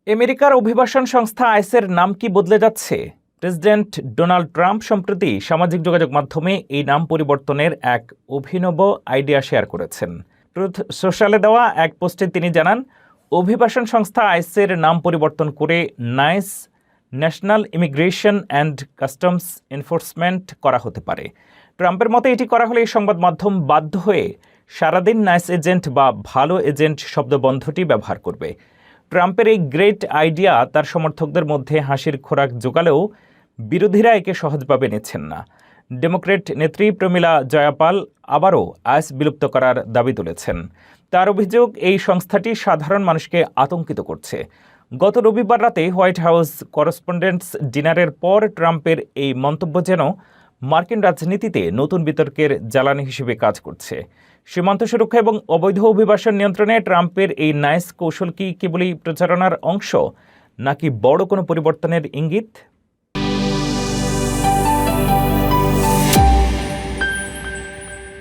আমেরিকার অভিবাসন সংস্থা আইসের নাম কি বদলে যাচ্ছে? প্রেসিডেন্ট ডোনাল্ড ট্রাম্প সম্প্রতি সামাজিক যোগাযোগ মাধ্যমে এই নাম পরিবর্তনের এক অভিনব আইডিয়া শেয়ার করেছেন। ট্রুথ সোশ্যালে দেওয়া এক পোস্টে তিনি জানান, অভিবাসন সংস্থা আইসের নাম পরিবর্তন করে nice, national immigration and customs enforcement করা হতে পারে। ট্রাম্পের মতে এটি করা হলে সংবাদ মাধ্যম বাধ্য হয়ে সারাদিন নাইস এজেন্ট বা ভালো এজেন্ট শব্দবন্ধটি ব্যবহার করবে। ট্রাম্পের এই গ্রেট আইডিয়া তার সমর্থকদের মধ্যে হাসির খোরাক জোগালেও বিরোধীরা একে সহজভাবে নিচ্ছেন না। ডেমোক্র্যাট নেত্রী প্রমীলা জয়াপাল আবারও আইস বিলুপ্ত করার দাবি তুলেছেন। তার অভিযোগ, এই সংস্থাটি সাধারণ মানুষকে আতঙ্কিত করছে। গত রবিবার রাতে হোয়াইট হাউস করেসপন্ডেন্টস ডিনারের পর ট্রাম্পের এই মন্তব্য যেন মার্কিন রাজনীতিতে নতুন বিতর্কের জ্বালানি হিসেবে কাজ করছে। সীমান্ত সুরক্ষা এবং অবৈধ অভিবাসন নিয়ন্ত্রণে ট্রাম্পের এই নাইস কৌশল কি কেবলই প্রচারণার অংশ, নাকি বড় কোনো পরিবর্তনের ইঙ্গিত?